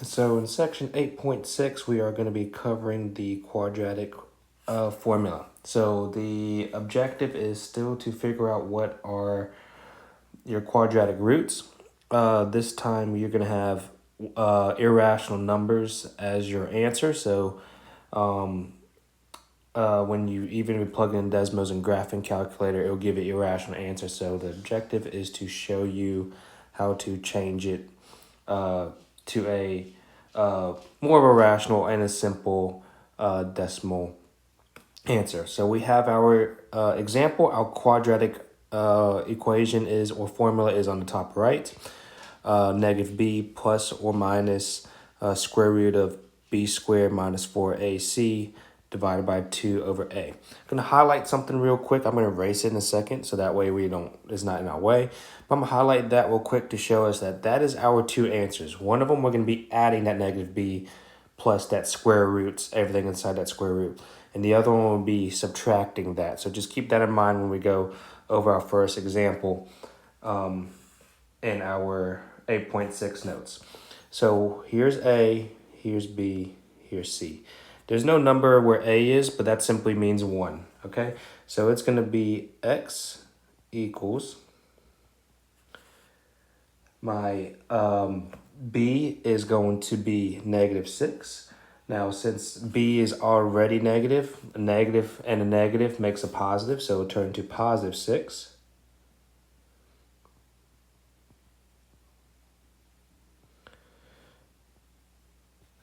So in section 8.6, we are going to be covering the quadratic formula. So the objective is still to figure out what are your quadratic roots. This time you're going to have irrational numbers as your answer. So when you even plug in Desmos and graphing calculator, it will give you irrational answer. So the objective is to show you how to change it to a more of a rational and a simple decimal answer. So we have our example. Our quadratic equation is, or formula is, on the top right. Negative b plus or minus square root of b squared minus 4ac divided by 2 over a. I'm going to highlight something real quick. I'm going to erase it in a second so that way it's not in our way. But I'm going to highlight that real quick to show us that that is our two answers. One of them, we're going to be adding that negative b plus that square roots, everything inside that square root. And the other one will be subtracting that. So just keep that in mind when we go over our first example in our 8.6 notes. So here's A, here's B, here's C. There's no number where A is, but that simply means 1, okay? So it's going to be x equals my B is going to be negative 6. Now, since B is already negative, a negative and a negative makes a positive, so it'll turn to positive 6.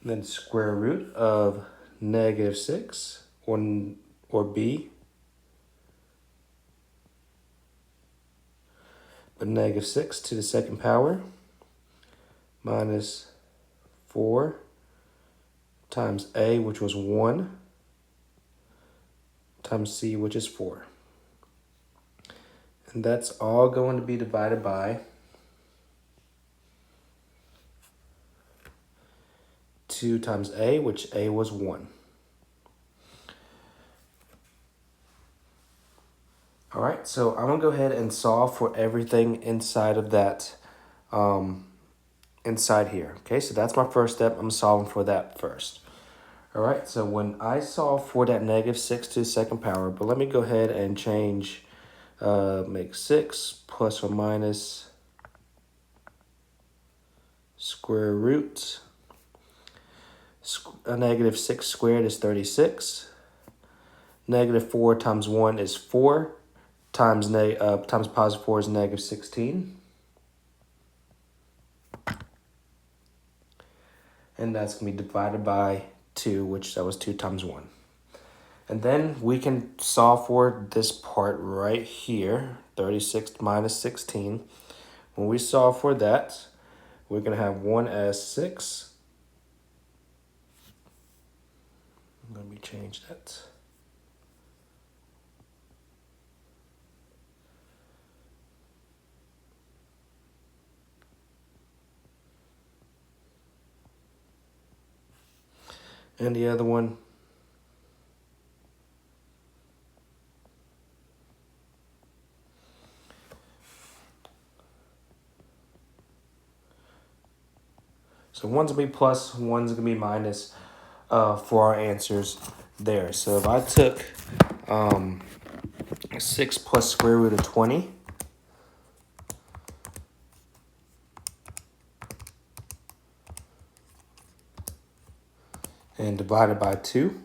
And then square root of negative 6, or B, but negative 6 to the second power minus 4 times A, which was 1, times C, which is 4. And that's all going to be divided by 2 times A, which A was 1. All right, so I'm going to go ahead and solve for everything inside of that, inside here. Okay, so that's my first step. I'm solving for that first. All right, so when I solve for that negative 6 to the second power, but let me go ahead and change, make 6 plus or minus square root. A negative 6 squared is 36. Negative 4 times 1 is 4. Times positive 4 is negative 16. And that's going to be divided by 2, which that was 2 times 1. And then we can solve for this part right here, 36 minus 16. When we solve for that, we're going to have 1 as 6. Let me change that. And the other one, so one's going to be plus, one's going to be minus for our answers there. So if I took 6 plus square root of 20, and divided by 2,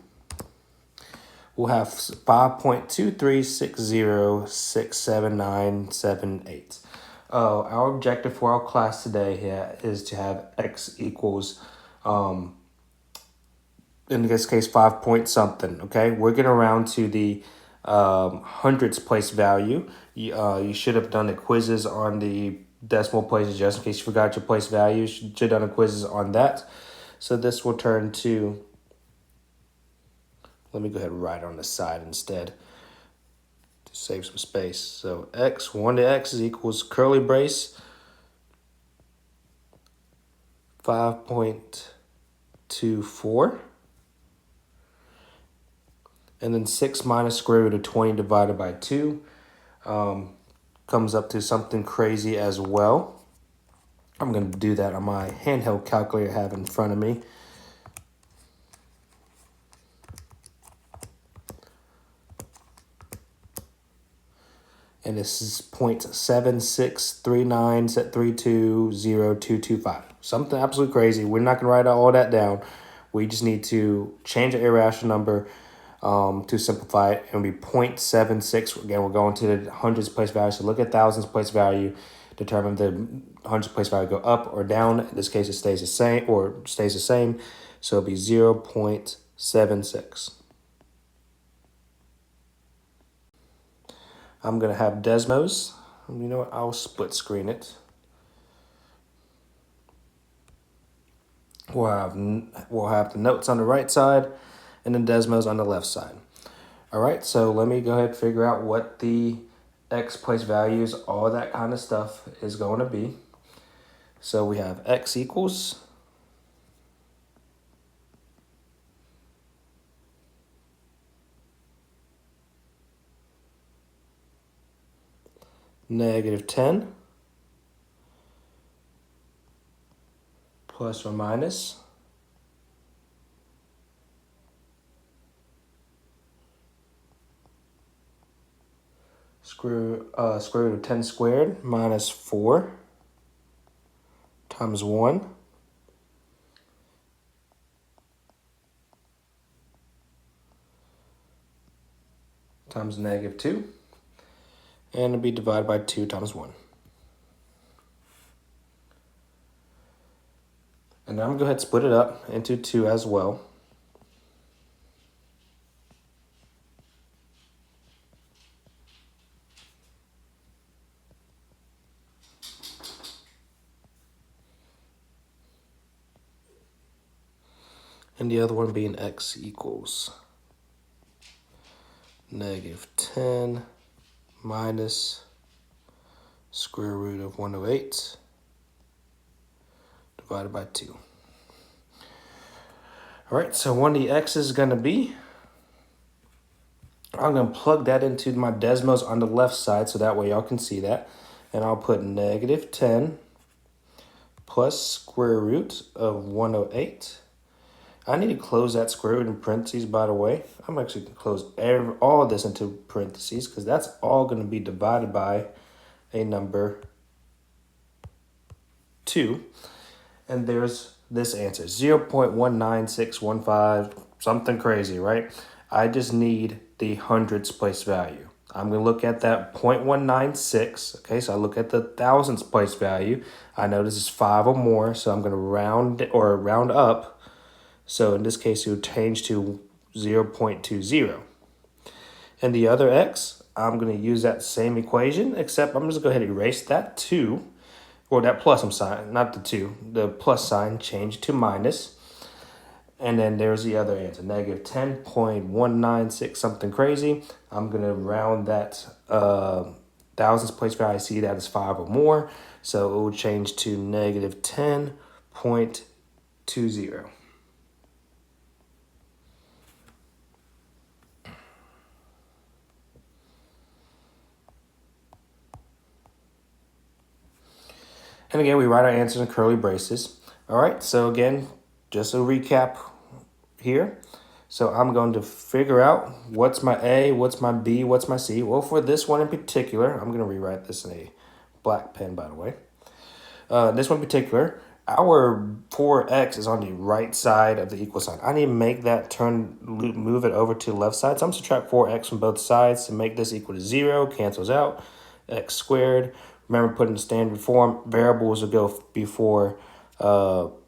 we'll have 5.2360679778. Our objective for our class today here is to have x equals, in this case, 5 point something, okay? We're getting around to the hundreds place value. You should have done the quizzes on the decimal places just in case you forgot your place values. You should have done the quizzes on that. So this will turn to, let me go ahead and write it on the side instead to save some space. So x, 1 to x is equals curly brace 5.24. And then 6 minus square root of 20 divided by 2 comes up to something crazy as well. I'm going to do that on my handheld calculator I have in front of me. And this is 0.7639320225. Something absolutely crazy. We're not going to write all that down. We just need to change the irrational number to simplify it. It'll be 0.76. Again, we're going to the hundreds place value. So look at thousands place value. Determine the hundreds place value go up or down. In this case, it stays the same So it'll be 0.76. I'm going to have Desmos. You know what? I'll split screen it. We'll have the notes on the right side and then Desmos on the left side. All right, so let me go ahead and figure out what the x place values, all that kind of stuff is going to be. So we have x equals -10 plus or minus square root of 10 squared minus 4 times 1 times -2, and it'll be divided by 2 times 1. And now I'm going to go ahead and split it up into 2 as well. And the other one being x equals -10 minus square root of 108 divided by 2. All right, so one of the x's is going to be, I'm going to plug that into my Desmos on the left side so that way y'all can see that. And I'll put -10 plus square root of 108. I need to close that square root in parentheses, by the way. I'm actually going to close all of this into parentheses because that's all going to be divided by a number 2. And there's this answer, 0.19615, something crazy, right? I just need the hundreds place value. I'm going to look at that 0.196. Okay, so I look at the thousands place value. I know this is 5 or more, so I'm going to round up. So in this case, it would change to 0.20. And the other x, I'm going to use that same equation, except I'm just going to go ahead and erase that 2, or that plus sign, not the 2, the plus sign, change it to minus. And then there's the other answer, -10.196, something crazy. I'm going to round that thousands place value. I see that as 5 or more. So it will change to -10.20. And again, we write our answers in curly braces. All right, so again, just a recap here. So I'm going to figure out what's my A, what's my B, what's my C. Well, for this one in particular, I'm going to rewrite this in a black pen, by the way. This one in particular, our 4x is on the right side of the equal sign. I need to make that move it over to the left side. So I'm going to subtract 4x from both sides to make this equal to 0, cancels out, x squared. Remember, putting the standard form, variables will go before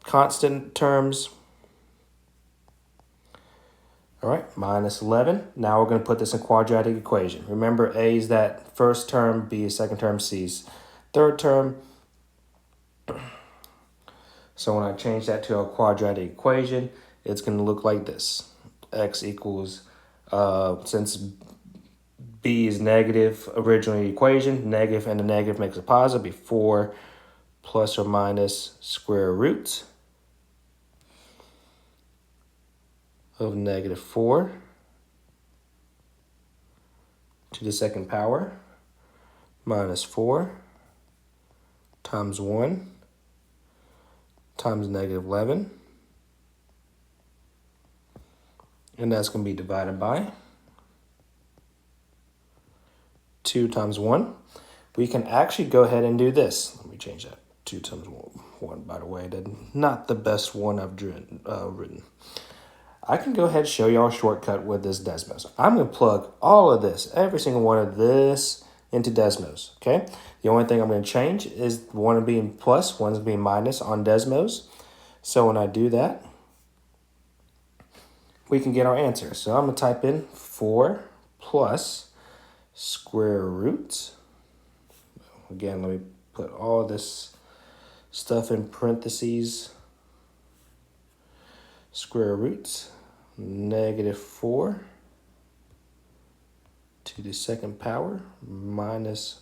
constant terms. All right, -11. Now we're going to put this in quadratic equation. Remember, A is that first term, B is second term, C is third term. So when I change that to a quadratic equation, it's going to look like this. X equals, since B is negative, originally equation, negative and the negative makes a positive, be 4 plus or minus square root of -4 to the second power minus 4 times 1 times negative 11. And that's going to be divided by 2 times 1. We can actually go ahead and do this. Let me change that. 2 times 1, by the way. That's not the best one I've written. I can go ahead and show y'all a shortcut with this Desmos. I'm going to plug all of this, every single one of this, into Desmos, okay? The only thing I'm going to change is one being plus, one's being minus on Desmos. So when I do that, we can get our answer. So I'm going to type in 4 plus square root. Again, let me put all this stuff in parentheses. Square root, negative 4 to the second power minus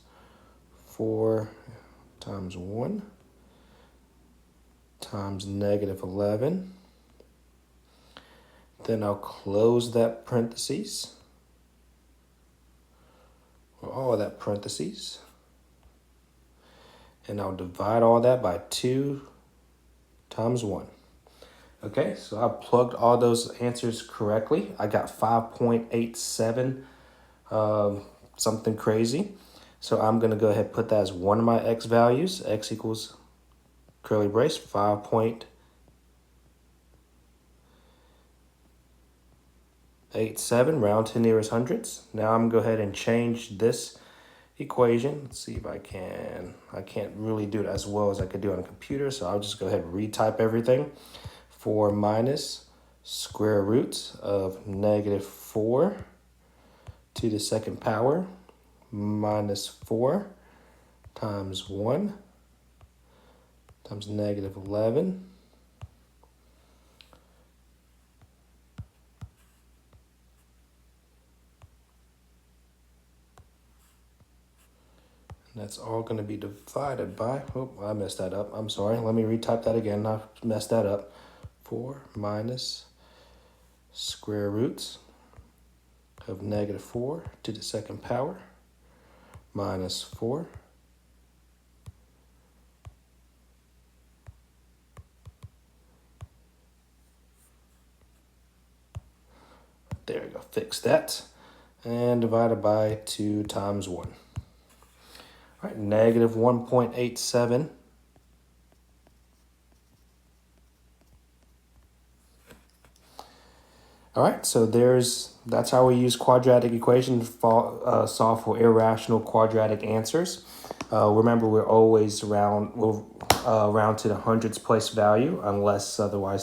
4 times 1 times negative 11. Then I'll close that parentheses, or all of that parentheses, and I'll divide all that by 2 times 1. Okay, so I plugged all those answers correctly. I got 5.87, something crazy. So I'm going to go ahead and put that as one of my x values. X equals curly brace 5.87, round to nearest hundreds. Now I'm going to go ahead and change this equation. Let's see if I can. I can't really do it as well as I could do on a computer, so I'll just go ahead and retype everything. 4 minus square root of negative 4 to the second power minus 4 times 1 times negative 11 . And that's all going to be divided by, oh, I messed that up. I'm sorry. Let me retype that again. I messed that up. 4 minus square roots of negative 4 to the second power minus 4 there we go, fix that, and divided by 2 times 1. All right, negative 1.87 . All right, so that's how we use quadratic equation to solve for irrational quadratic answers. Remember, we'll round to the hundreds place value unless otherwise